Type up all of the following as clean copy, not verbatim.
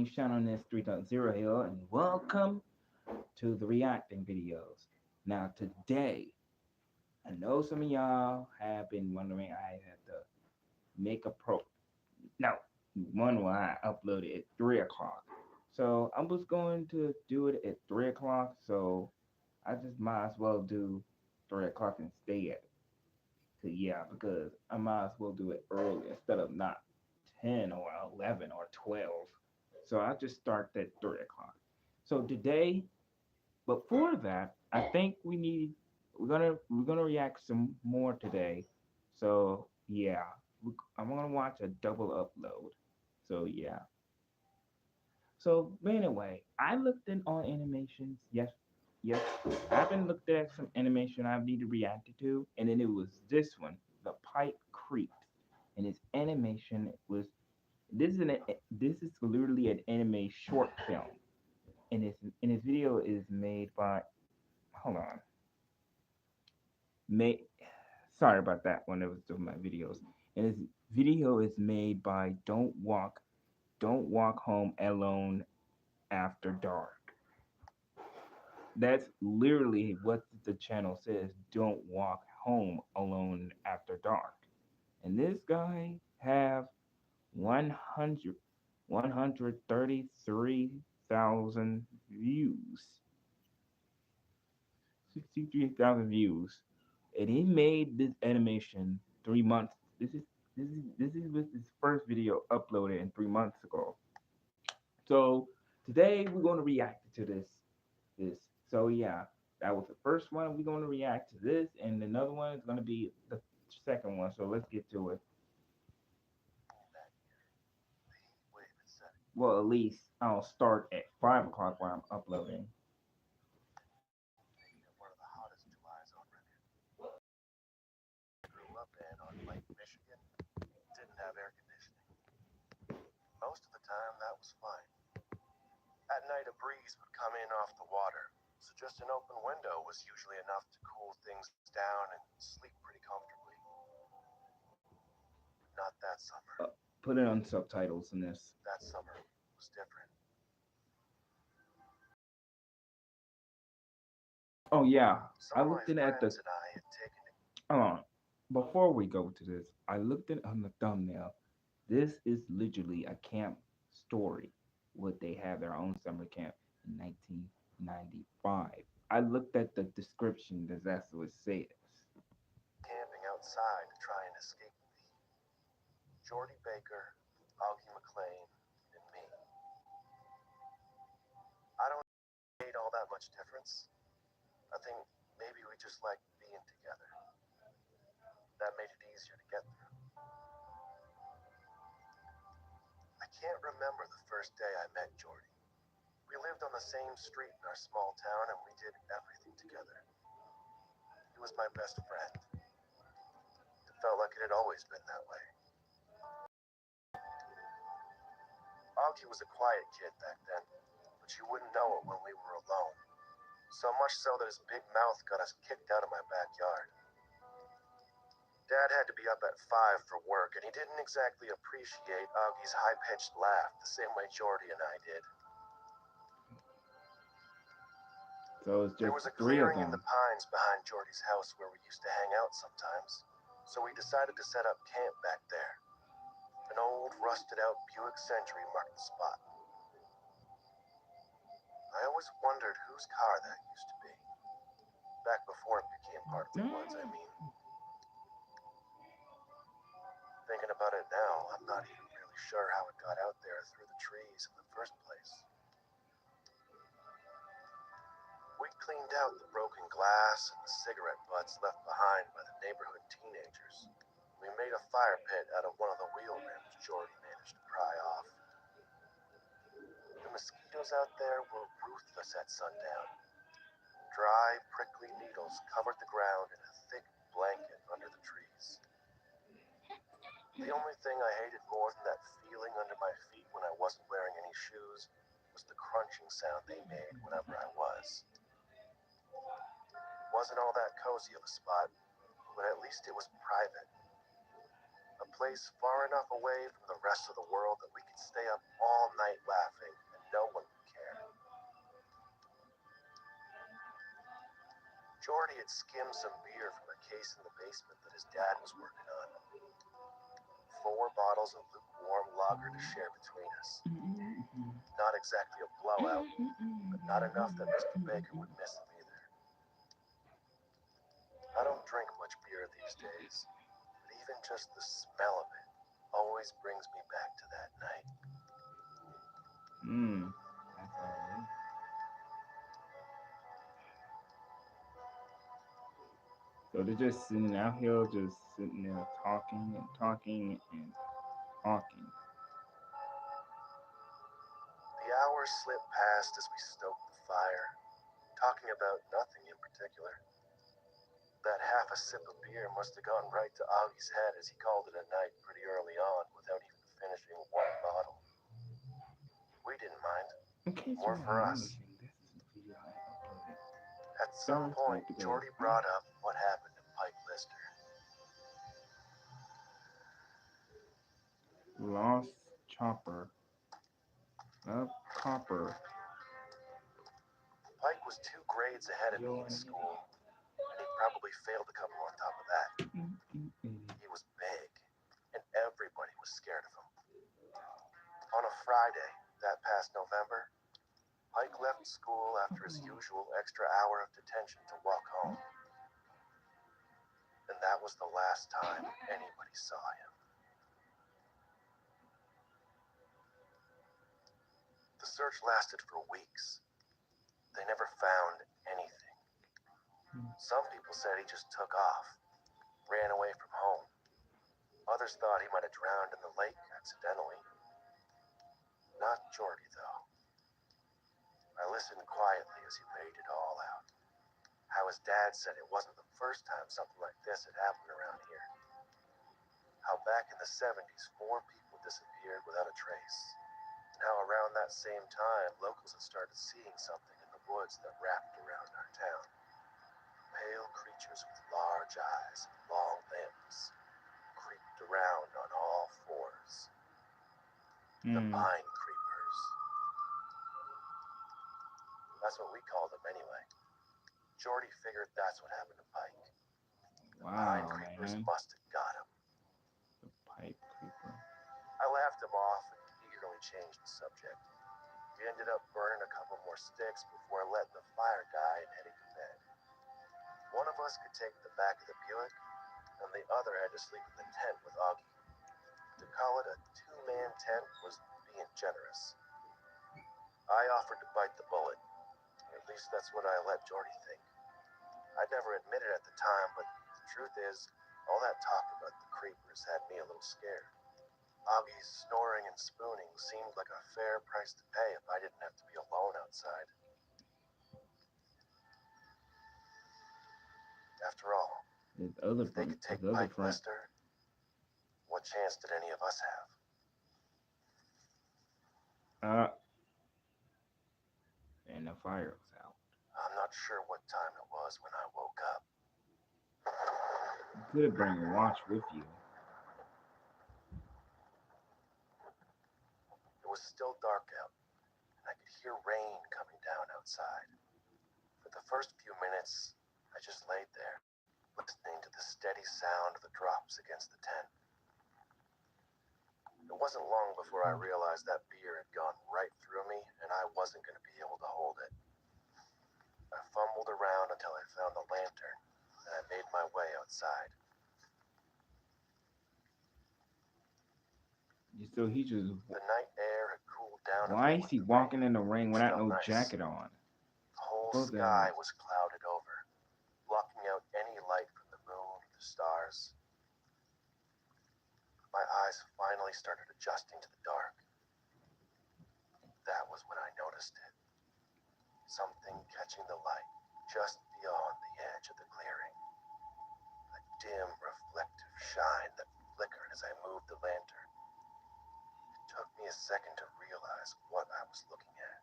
Team Shine on this 3.0 Hill, and welcome to the reacting videos. Now, today, I know some of y'all have been wondering I had to make a no, one why I uploaded at 3 o'clock. So, I was going to do it at 3 o'clock, so I just might as well do 3 o'clock instead. So, yeah, because I might as well do it early instead of not 10 or 11 or 12. So I just start at 3 o'clock. So today, before that, I think we're gonna react some more today. So yeah, I'm gonna watch a double upload. So yeah. So anyway, I looked in on animations. Yes, yes. I've been looked at some animation I need to react to, and then it was this one, The Pipe Creeps, and its animation was this is literally an anime short film, and its video is made by hold on, made sorry about that when it was doing my videos, and its video is made by Don't Walk Home Alone After Dark. That's literally what the channel says. Don't walk home alone after dark. And this guy have 100 133,000 views. 63,000 views. And he made this animation 3 months. This is with his first video uploaded in 3 months ago. So today we're going to react to this. So yeah, that was the first one. We're going to react to this, and another one is going to be the second one. So let's get to it. Well, at least I'll start at 5 o'clock while I'm uploading. Grew up in on Lake Michigan didn't have air conditioning. Most of the time, that was fine. At night, a breeze would come in off the water, so just an open window was usually enough to cool things down and sleep pretty comfortably. Not that summer. Put it on subtitles in this. That summer was different. Oh yeah, Some I of my looked in at the. friends and I had taken it. Hold on. Before we go to this, I looked in on the thumbnail. This is literally a camp story. What they have their own summer camp in 1995. I looked at the description. That's what it says. Camping outside to try and escape the heat. Jordy Baker, Augie McLean, and me. I don't think it made all that much difference. I think maybe we just liked being together. That made it easier to get through. I can't remember the first day I met Jordy. We lived on the same street in our small town and we did everything together. He was my best friend. It felt like it had always been that way. Augie was a quiet kid back then, but you wouldn't know it when we were alone. So much so that his big mouth got us kicked out of my backyard. Dad had to be up at 5 for work, and he didn't exactly appreciate Augie's high-pitched laugh the same way Jordy and I did. So it's There just was a three of clearing in them. the pines behind Jordy's house where we used to hang out sometimes, so we decided to set up camp back there. An old, rusted-out Buick Century marked the spot. I always wondered whose car that used to be. Back before it became part of the woods, I mean. Thinking about it now, I'm not even really sure how it got out there through the trees in the first place. We cleaned out the broken glass and the cigarette butts left behind by the neighborhood teenagers. We made a fire pit out of one of the wheel rims Jordy managed to pry off. The mosquitoes out there were ruthless at sundown. Dry, prickly needles covered the ground in a thick blanket under the trees. The only thing I hated more than that feeling under my feet when I wasn't wearing any shoes was the crunching sound they made whenever I was. Wasn't all that cozy of a spot, but at least it was private. A place far enough away from the rest of the world that we we'd stay up all night laughing, and no one would care. Jordy had skimmed some beer from a case in the basement that his dad was working on. 4 bottles of lukewarm lager to share between us. Not exactly a blowout, but not enough that Mr. Baker would miss him either. I don't drink much beer these days, but even just the smell of it always brings me back to that night. That's all right. So they're just sitting out here, just sitting there talking and talking and talking. The hours slipped past as we stoked the fire, talking about nothing in particular. That half a sip of beer must have gone right to Augie's head as he called it a night pretty early on without even finishing 1 bottle. We didn't mind. In case More you're for us. noticing, this is the video I uploaded. At some point, Jordy brought up what happened to Pike Lister. Lost Chopper. Copper. Pike was 2 grades ahead of me in school, and he probably failed a couple on top of that. He was big, and everybody was scared of him. On a Friday, that past November, Pike left school after his usual extra hour of detention to walk home. And that was the last time anybody saw him. The search lasted for weeks. They never found anything. Some people said he just took off, ran away from home. Others thought he might have drowned in the lake accidentally. Not Jordy, though. I listened quietly as he laid it all out. How his dad said it wasn't the first time something like this had happened around here. How back in the 70s, 4 people disappeared without a trace. And how around that same time, locals had started seeing something in the woods that wrapped around our town. Pale creatures with large eyes and long limbs creeped around on all 4s. The Pine Creepers. That's what we called them anyway. Jordy figured that's what happened to Pike. The Pine Creepers must have got him. The Pike Creeper. I laughed him off and eagerly changed the subject. We ended up burning a couple more sticks before letting the fire die and heading to bed. One of us could take the back of the Buick, and the other had to sleep in the tent with Augie. To call it a 2-man tent was being generous. I offered to bite the bullet. At least that's what I let Jordy think. I'd never admit it at the time, but the truth is, all that talk about the creepers had me a little scared. Augie's snoring and spooning seemed like a fair price to pay if I didn't have to be alone outside. After all, if they could take Pike Lister, what chance did any of us have? And the fire was out. I'm not sure what time it was when I woke up. You could bring a watch with you. It was still dark out, and I could hear rain coming down outside. For the first few minutes, I just laid there, listening to the steady sound of the drops against the tent. It wasn't long before I realized that beer had gone right through me, and I wasn't going to be able to hold it. I fumbled around until I found the lantern, and I made my way outside. So he just... The night air had cooled down. Why is he walking in the rain without no jacket on? The whole sky was clouded over, blocking out any light from the moon or the stars. My eyes finally started adjusting to the dark. That was when I noticed it. Something catching the light just beyond the edge of the clearing. A dim, reflective shine that flickered as I moved the lantern. It took me a second to realize what I was looking at.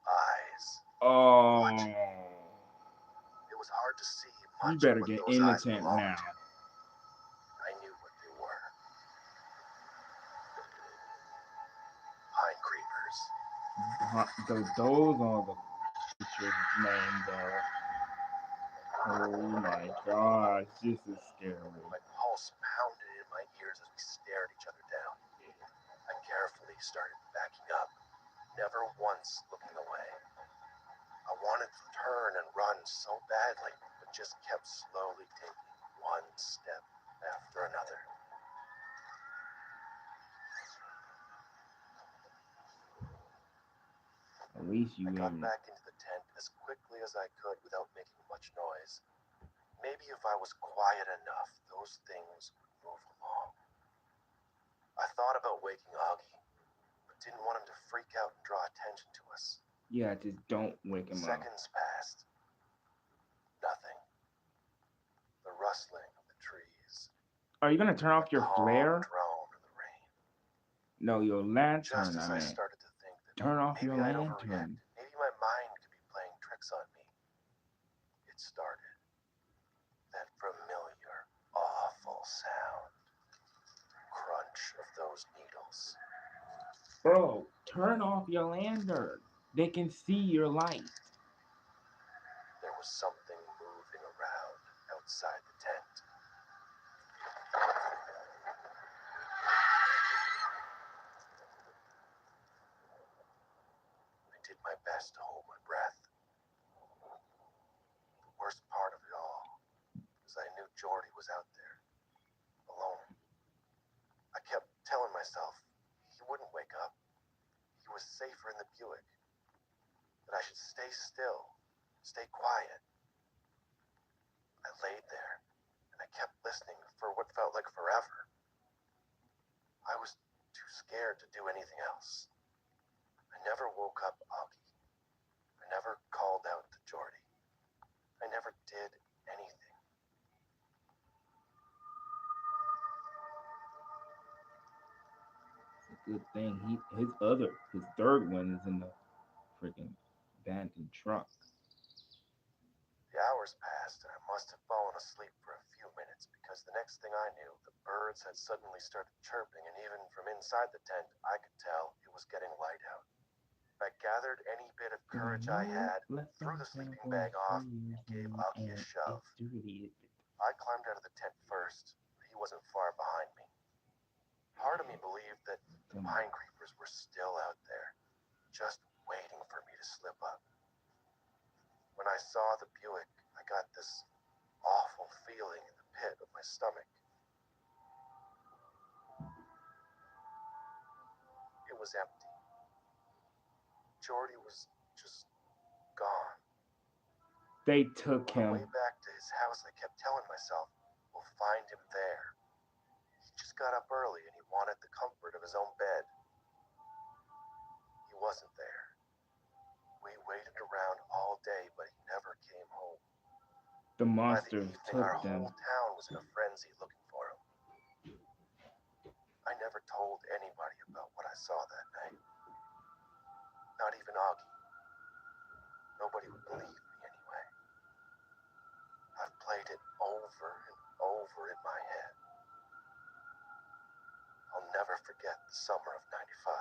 Eyes. Oh. Watching. It was hard to see much. You better what get those in the eyes tent belonged now. to. I knew what they were. creatures. Those are the creatures named. Oh my gosh, this is scary. My pulse pounded in my ears as we stared each other down. I carefully started backing up, never once looking away. I wanted to turn and run so badly, but just kept slowly taking one step after another. At least you I got didn't. back into the tent as quickly as I could without making much noise. Maybe if I was quiet enough, those things would move along. I thought about waking Augie, but didn't want him to freak out and draw attention to us. Yeah, just don't wake him up. Seconds passed. Nothing. The rustling of the trees. Are you gonna turn off The your calm flare? drone of the rain. No, your Just lantern. as I I mean, started to think that turn off your maybe I'd lantern. overreacted, maybe my mind could be playing tricks on me, it started. That familiar, awful sound. Crunch of those needles. Bro, turn off your lantern. They can see your light. There was something moving around outside the tent. I did my best to hold my breath. The worst part of it all was I knew Jordy was out there, alone. I kept telling myself he wouldn't wake up. He was safer in the Buick. That I should stay still, stay quiet. I laid there, and I kept listening for what felt like forever. I was too scared to do anything else. I never woke up Augie. I never called out to Jordy. I never did anything. It's a good thing his third one is in the freaking abandoned truck. The hours passed, and I must have fallen asleep for a few minutes because the next thing I knew, the birds had suddenly started chirping, and even from inside the tent, I could tell it was getting light out. I gathered any bit of courage I had, threw the sleeping bag off, and gave Augie a shove. I climbed out of the tent first, but he wasn't far behind me. Part of me believed that the pine creepers were still out there, just waiting for me to slip up. When I saw the Buick, I got this awful feeling in the pit of my stomach. It was empty. Jordy was just gone. They took On the way him. back to his house, I kept telling myself, we'll find him there. He just got up early and he wanted the comfort of his own bed. He wasn't there. We waited around all day, but he never came home. The By the monsters evening, took our them. whole town was in a frenzy looking for him. I never told anybody about what I saw that night. Not even Augie. Nobody would believe me anyway. I've played it over and over in my head. I'll never forget the summer of '95.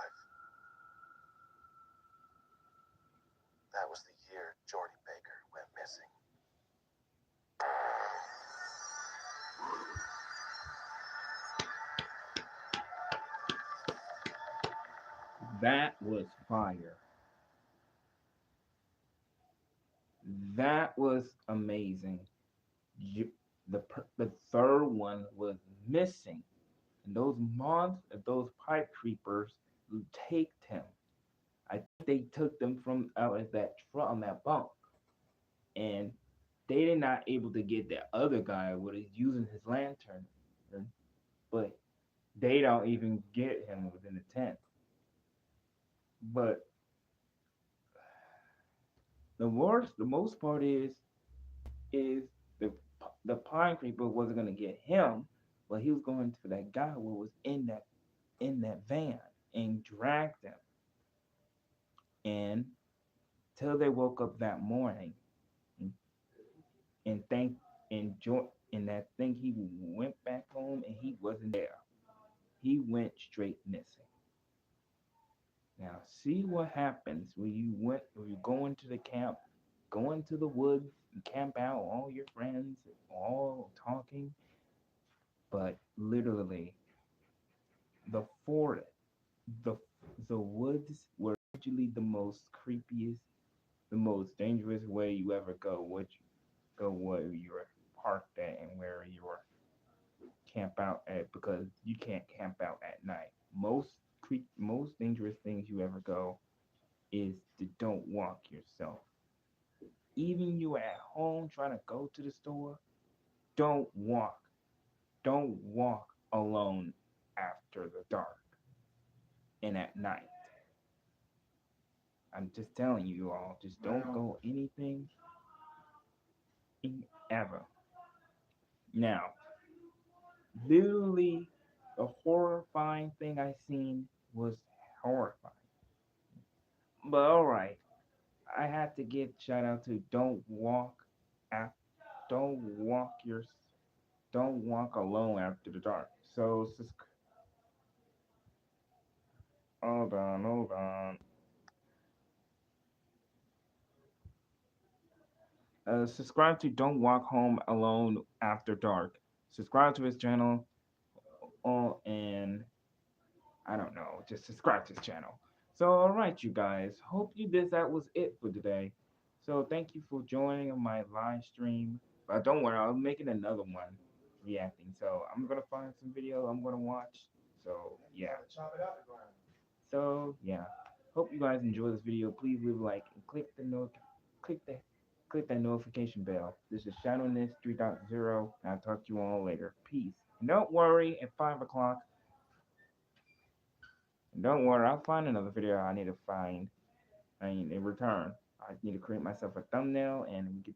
That was the year Jordy Baker went missing. That was fire. That was amazing. The third one was missing, and those pipe creepers take him. I think they took them from out of that from that bunk, and they did not able to get that other guy what is using his lantern, but they don't even get him within the tent. But the most part is the pine creeper wasn't gonna get him, but he was going to that guy who was in that van and dragged him. And till they woke up that morning and, and thank and joy and that thing he went back home and he wasn't there. He went straight missing. Now see what happens when you go into the camp, go into the woods and camp out, all your friends all talking, but literally the forest, the the woods were usually the most creepiest, the most dangerous way you ever go. What you go where you're parked at and where you're camp out at, because you can't camp out at night. Most dangerous things you ever go is to don't walk yourself. Even you at home trying to go to the store, don't walk. Don't walk alone after the dark and at night. I'm just telling you all, just don't go anything ever. Now, literally, the horrifying thing I seen was horrifying. But all right, I had to give shout out to af- don't walk your don't walk alone after the dark. So hold on. Subscribe to Don't Walk Home Alone After Dark. Subscribe to his channel. And I don't know, just subscribe to his channel. So, all right, you guys. Hope you this that was it for today. So, thank you for joining my live stream. But don't worry, I'm making another one reacting. So, I'm gonna find some video I'm gonna watch. So, yeah. So, yeah. Hope you guys enjoy this video. Please leave a like and click the click that notification bell. This is Shadowless 3.0. I'll talk to you all later. Peace. And don't worry, at 5 o'clock. And don't worry, I'll find another video I need to find. I mean, in return, I need to create myself a thumbnail and we get